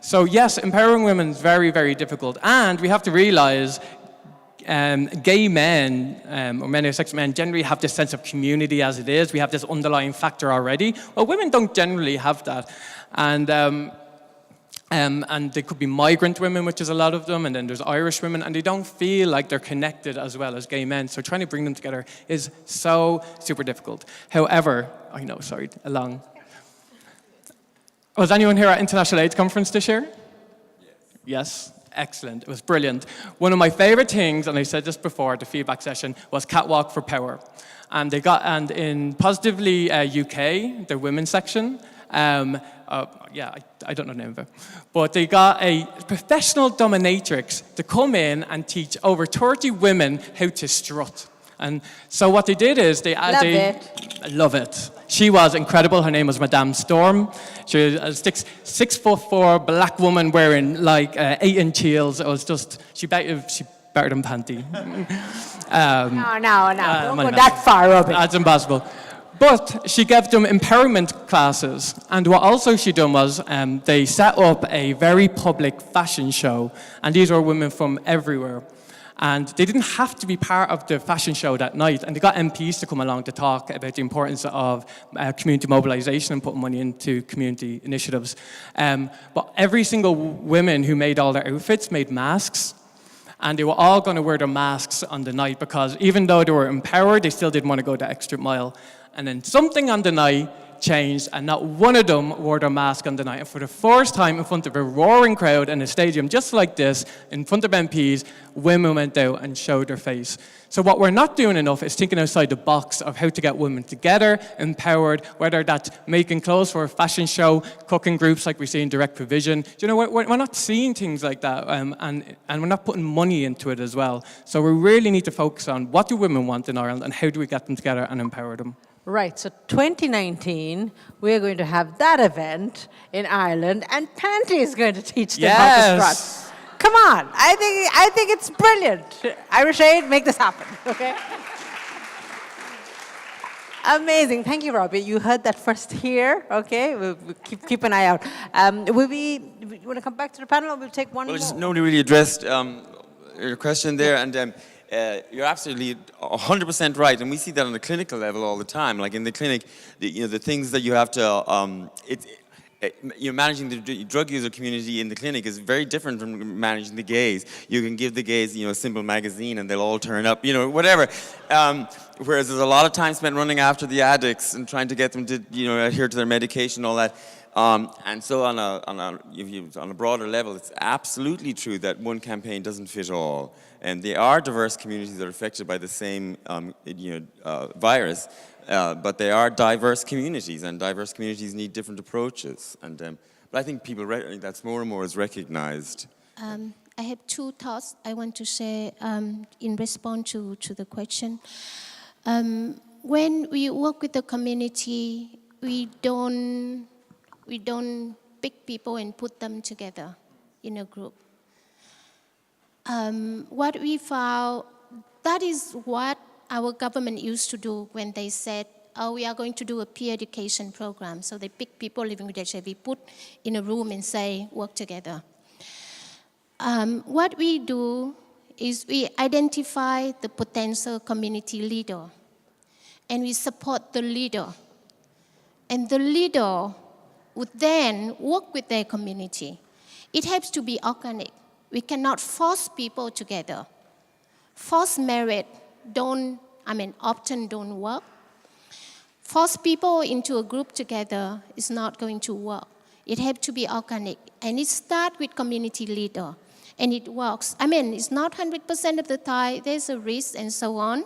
So yes, empowering women is very, very difficult. And we have to realize gay men or heterosexual men generally have this sense of community as it is. We have this underlying factor already. Well, women don't generally have that. And they could be migrant women, which is a lot of them, and then there's Irish women, and they don't feel like they're connected as well as gay men. So trying to bring them together is so super difficult. However, I know, sorry, along. Was anyone here at International AIDS Conference this year? Yes. Excellent. It was brilliant. One of my favorite things, and I said this before at the feedback session, was Catwalk for Power. And they got, and in Positively UK, the women's section, I don't know the name of it, but they got a professional dominatrix to come in and teach over 30 women how to strut. And so what they did is I love it. She was incredible. Her name was Madame Storm. She was a 6'4" black woman wearing like 8-inch heels. It was just she better than Panty. No, don't go that far, Robbie. That's impossible. But she gave them empowerment classes. And what also she done was they set up a very public fashion show. And these were women from everywhere. And they didn't have to be part of the fashion show that night. And they got MPs to come along to talk about the importance of community mobilization and putting money into community initiatives. But every single woman who made all their outfits made masks. And they were all going to wear their masks on the night because even though they were empowered, they still didn't want to go the extra mile. And then something on the night changed, and not one of them wore their mask on the night. And for the first time in front of a roaring crowd in a stadium just like this, in front of MPs, women went out and showed their face. So what we're not doing enough is thinking outside the box of how to get women together, empowered, whether that's making clothes for a fashion show, cooking groups like we see in Direct Provision. You know, we're not seeing things like that, and we're not putting money into it as well. So we really need to focus on what do women want in Ireland and how do we get them together and empower them. Right, so 2019, we're going to have that event in Ireland, and Panty is going to teach them how to strut. Come on, I think it's brilliant. Irish Aid, make this happen, okay? Amazing, thank you, Robbie. You heard that first here, okay? We'll keep an eye out. You want to come back to the panel, or we'll take one more? Well, nobody really addressed your question there, and you're absolutely 100% right, and we see that on the clinical level all the time. Like in the clinic, the things that you have to, managing the drug user community in the clinic is very different from managing the gays. You can give the gays, a simple magazine and they'll all turn up, whatever. Whereas there's a lot of time spent running after the addicts and trying to get them to, adhere to their medication and all that. And so on a broader level, it's absolutely true that one campaign doesn't fit all. And there are diverse communities that are affected by the same virus, but they are diverse communities, and diverse communities need different approaches. But I think that's more and more is recognized. I have two thoughts I want to say in response to the question. When we work with the community, we don't pick people and put them together in a group. what we found, that is what our government used to do when they said, oh, we are going to do a peer education program. So they pick people living with HIV, put in a room and say, work together. What we do is we identify the potential community leader, and we support the leader. And the leader would then work with their community. It has to be organic. We cannot force people together. Forced marriage often don't work. Force people into a group together is not going to work. It has to be organic. And it starts with community leader. And it works. It's not 100% of the time. There's a risk and so on.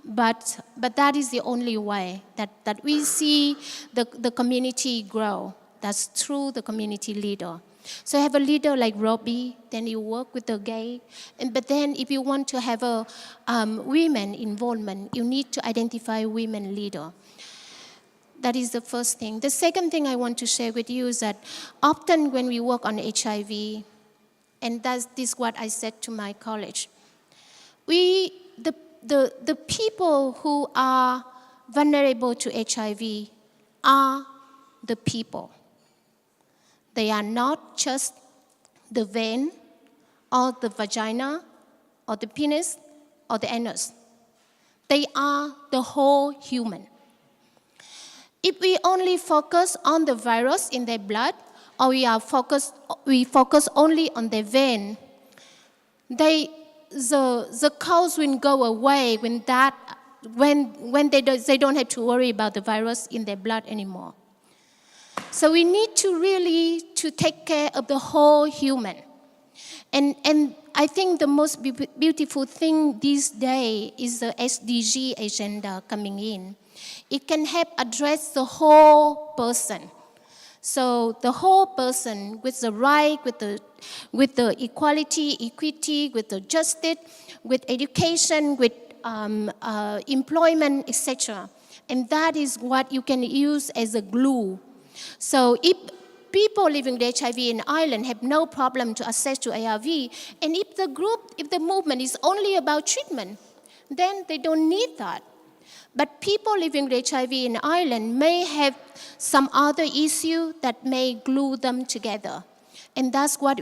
But that is the only way that we see the community grow. That's through the community leader. So you have a leader like Robbie, then you work with the gay. But then if you want to have a women involvement, you need to identify women leader. That is the first thing. The second thing I want to share with you is that often when we work on HIV, and this is what I said to my college, the people who are vulnerable to HIV are the people. They are not just the vein or the vagina or the penis or the anus. They are the whole human. If we only focus on the virus in their blood, or we focus only on their vein, the cause will go away when they don't have to worry about the virus in their blood anymore. So we need to really take care of the whole human. And I think the most beautiful thing these days is the SDG agenda coming in. It can help address the whole person. So the whole person with the right, with the equality, equity, with the justice, with education, with employment, etc. And that is what you can use as a glue. So if people living with HIV in Ireland have no problem to access to ARV, and if the movement is only about treatment, then they don't need that. But people living with HIV in Ireland may have some other issue that may glue them together. And that's what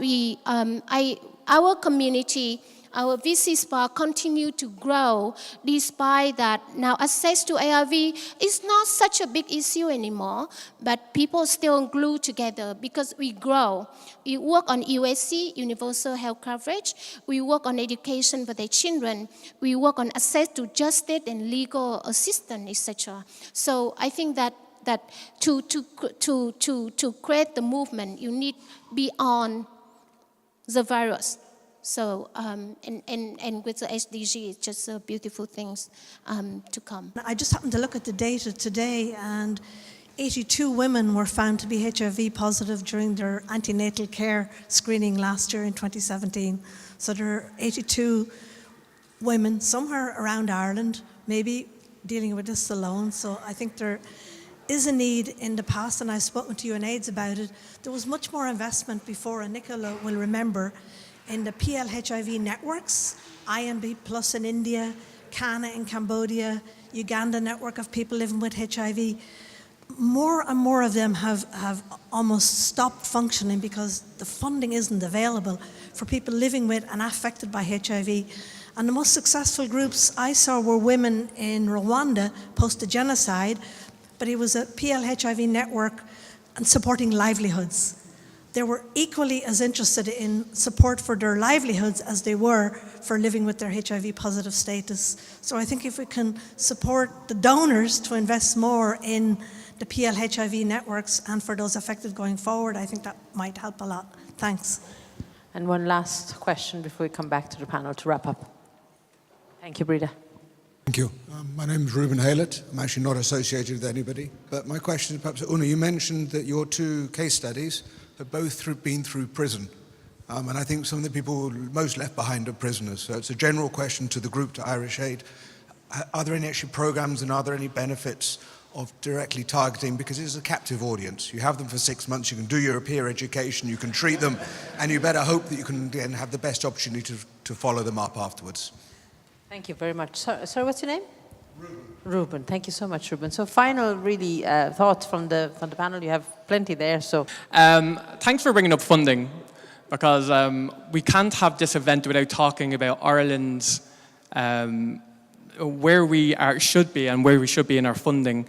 our community, our VC SPA continue to grow despite that now access to ARV is not such a big issue anymore, but people still glue together because we grow. We work on USC, universal health coverage. We work on education for their children. We work on access to justice and legal assistance, etc. So I think that to create the movement, you need beyond the virus. So, and with the SDG, it's just beautiful things to come. I just happened to look at the data today, and 82 women were found to be HIV positive during their antenatal care screening last year in 2017. So there are 82 women somewhere around Ireland, maybe dealing with this alone. So I think there is a need in the past, and I've spoken to UNAIDS about it. There was much more investment before, and Nicola will remember, in the PL-HIV networks, IMB Plus in India, CANA in Cambodia, Uganda network of people living with HIV. More and more of them have almost stopped functioning because the funding isn't available for people living with and affected by HIV. And the most successful groups I saw were women in Rwanda post the genocide, but it was a PL-HIV network and supporting livelihoods. They were equally as interested in support for their livelihoods as they were for living with their HIV positive status. So I think if we can support the donors to invest more in the PL-HIV networks and for those affected going forward, I think that might help a lot. Thanks. And one last question before we come back to the panel to wrap up. Thank you, Breda. Thank you. My name is Ruben Haylett. I'm actually not associated with anybody. But my question is perhaps, Una, you mentioned that your two case studies have both been through prison. And I think some of the people most left behind are prisoners. So it's a general question to the group, to Irish Aid. Are there any actual programs and are there any benefits of directly targeting? Because it's a captive audience. You have them for 6 months, you can do your peer education, you can treat them, and you better hope that you can then have the best opportunity to follow them up afterwards. Thank you very much. Sorry, what's your name? Ruben. Thank you so much, Ruben. So final, really, thoughts from the panel. You have plenty there. So Thanks for bringing up funding, because we can't have this event without talking about Ireland's where we should be and where we should be in our funding.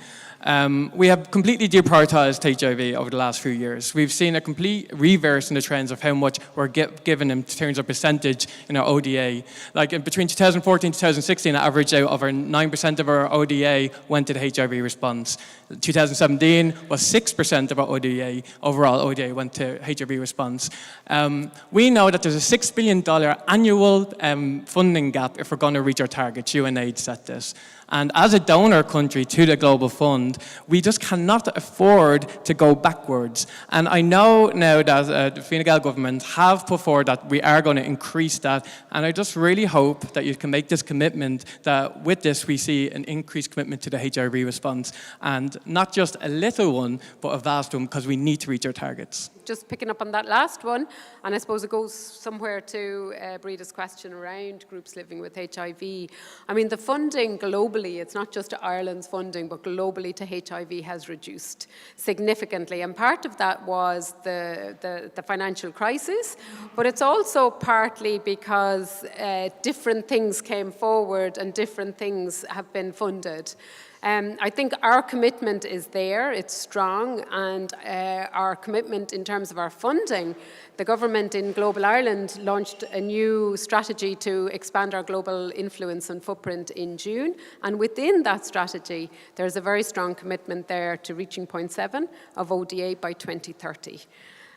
We have completely deprioritised HIV over the last few years. We've seen a complete reverse in the trends of how much we're given in terms of percentage in our ODA. Like between 2014 and 2016, an average out over 9% of our ODA went to the HIV response. 2017 was 6% of our ODA, overall ODA went to HIV response. We know that there's a $6 billion annual funding gap if we're going to reach our targets. UNAIDS set this. And as a donor country to the Global Fund, we just cannot afford to go backwards. And I know now that the Fine Gael government have put forward that we are going to increase that. And I just really hope that you can make this commitment that with this we see an increased commitment to the HIV response. And not just a little one, but a vast one, because we need to reach our targets. Just picking up on that last one, and I suppose it goes somewhere to Breda's question around groups living with HIV. I mean, the funding globally, it's not just Ireland's funding, but globally to HIV has reduced significantly. And part of that was the financial crisis, but it's also partly because different things came forward and different things have been funded. I think our commitment is there, it's strong, and our commitment in terms of our funding, the government in Global Ireland launched a new strategy to expand our global influence and footprint in June, and within that strategy there's a very strong commitment there to reaching 0.7 of ODA by 2030,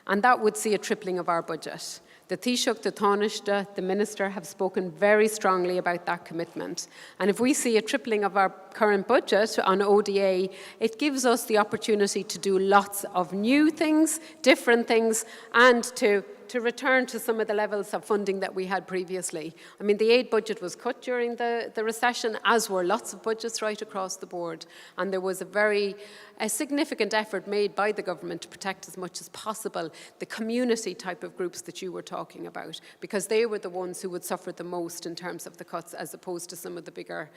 and that would see a tripling of our budget. The Taoiseach, the Taoiseach, the Minister have spoken very strongly about that commitment. And if we see a tripling of our current budget on ODA, it gives us the opportunity to do lots of new things, different things, and to return to some of the levels of funding that we had previously. I mean, the aid budget was cut during the recession, as were lots of budgets right across the board. And there was a significant effort made by the government to protect as much as possible the community type of groups that you were talking about, because they were the ones who would suffer the most in terms of the cuts, as opposed to some of the bigger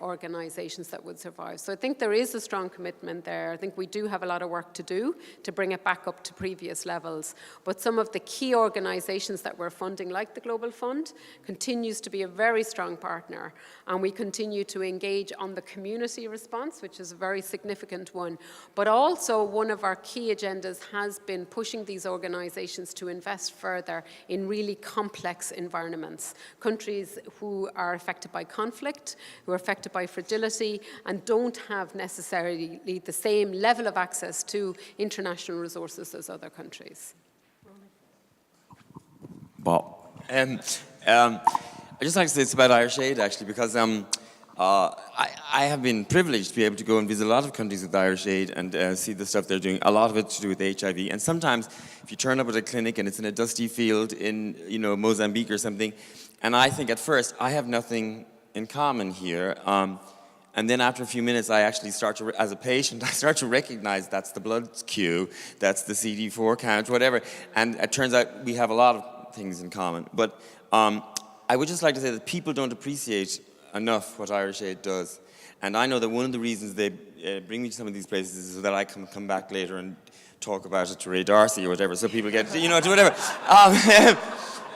organisations that would survive. So I think there is a strong commitment there. I think we do have a lot of work to do to bring it back up to previous levels. But some of the key organisations that we're funding, like the Global Fund, continues to be a very strong partner. And we continue to engage on the community response, which is a very significant one. But also one of our key agendas has been pushing these organisations to invest further in really complex environments. Countries who are affected by conflict, who are affected by fragility, and don't have necessarily the same level of access to international resources as other countries. Wow. I just like to say it's about Irish Aid, actually, because I have been privileged to be able to go and visit a lot of countries with Irish Aid and see the stuff they're doing. A lot of it to do with HIV. And sometimes, if you turn up at a clinic and it's in a dusty field in, Mozambique or something, and I think at first I have nothing in common here. And then after a few minutes, I actually start to, as a patient, I start to recognize that's the blood queue, that's the CD4 count, whatever. And it turns out we have a lot of things in common. But I would just like to say that people don't appreciate enough what Irish Aid does. And I know that one of the reasons they bring me to some of these places is so that I can come back later and talk about it to Ray Darcy or whatever, so people get, to whatever.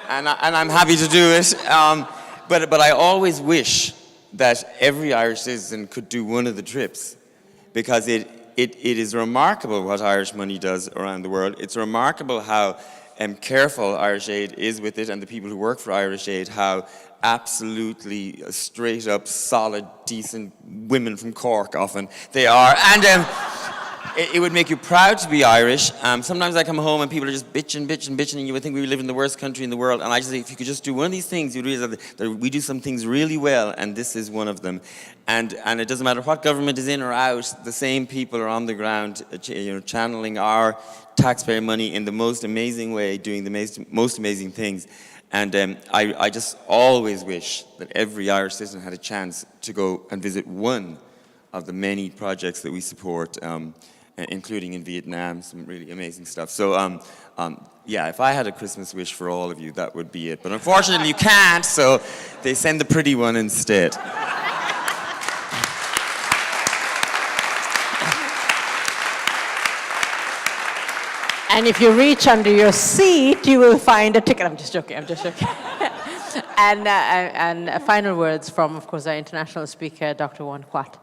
And I'm happy to do it. But I always wish that every Irish citizen could do one of the trips, because it is remarkable what Irish money does around the world. It's remarkable how careful Irish Aid is with it, and the people who work for Irish Aid, how absolutely straight up, solid, decent women from Cork often they are. And it would make you proud to be Irish. Sometimes I come home and people are just bitching, and you would think we live in the worst country in the world. And I just think if you could just do one of these things, you'd realize that we do some things really well, and this is one of them. And it doesn't matter what government is in or out, the same people are on the ground, channeling our taxpayer money in the most amazing way, doing the most amazing things. And I just always wish that every Irish citizen had a chance to go and visit one of the many projects that we support, including in Vietnam, some really amazing stuff. So, yeah, if I had a Christmas wish for all of you, that would be it. But unfortunately, you can't, so they send the pretty one instead. And if you reach under your seat, you will find a ticket. I'm just joking. And final words from, of course, our international speaker, Dr. Khuat.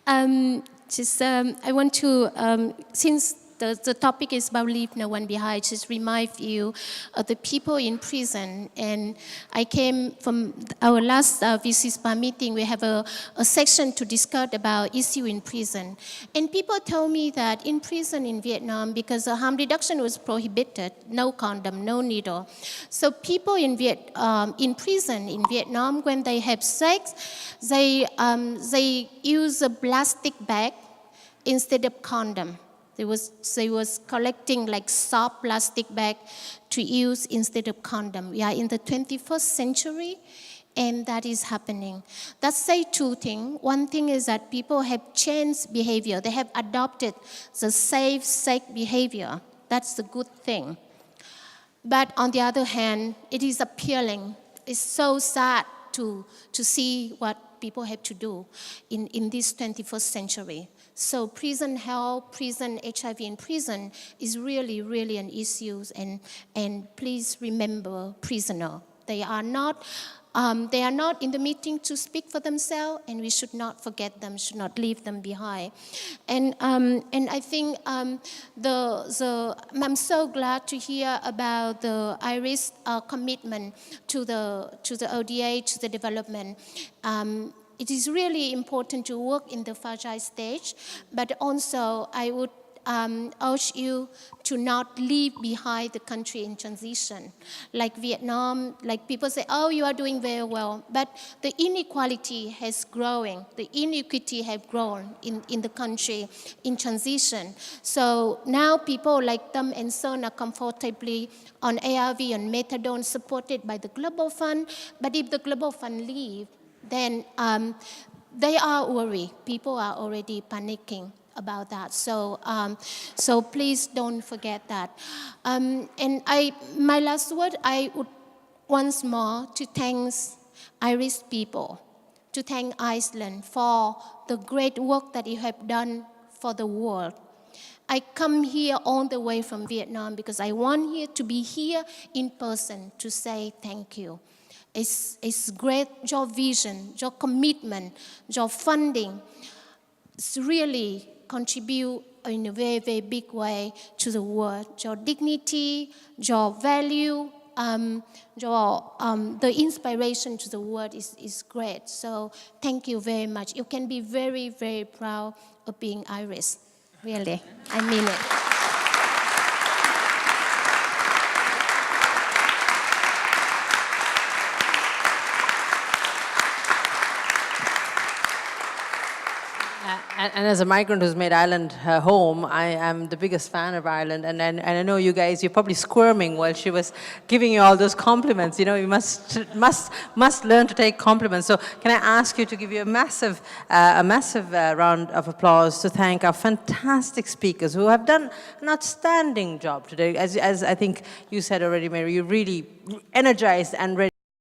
I want to, since the topic is about leave no one behind, just remind you of the people in prison. And I came from our last VCSPA meeting, we have a section to discuss about issue in prison. And people told me that in prison in Vietnam, because harm reduction was prohibited, no condom, no needle. So people in prison in Vietnam, when they have sex, they use a plastic bag instead of condom. They was collecting like soft plastic bag to use instead of condom. We are in the 21st century, and that is happening. That say two things. One thing is that people have changed behavior. They have adopted the safe, sex behavior. That's the good thing. But on the other hand, it is appealing. It's so sad to see what people have to do in this 21st century. So prison health, prison HIV in prison is really, really an issue. And please remember prisoner. They are not in the meeting to speak for themselves, and we should not forget them, should not leave them behind. And I think I'm so glad to hear about the IRIS commitment to the ODA, to the development. It is really important to work in the fragile stage, but also I would urge you to not leave behind the country in transition. Like Vietnam, like people say, oh, you are doing very well, but the inequality has growing, the inequity have grown in the country in transition. So now people like Tâm and Sơn are comfortably on ARV and methadone supported by the Global Fund, but if the Global Fund leave, then they are worried. People are already panicking about that. So please don't forget that. And my last word, I would once more to thank Irish people, to thank Iceland for the great work that you have done for the world. I come here all the way from Vietnam because I want here to be here in person to say thank you. It's great, your vision, your commitment, your funding. It's really contribute in a very, very big way to the world. Your dignity, your value, the inspiration to the world is great. So thank you very much. You can be very, very proud of being Irish. Really, I mean it. And as a migrant who's made Ireland her home, I am the biggest fan of Ireland. And I know you guys, you're probably squirming while she was giving you all those compliments. You know, you must learn to take compliments. So can I ask you to give you a massive round of applause to thank our fantastic speakers who have done an outstanding job today. As I think you said already, Mary, you really energized and ready.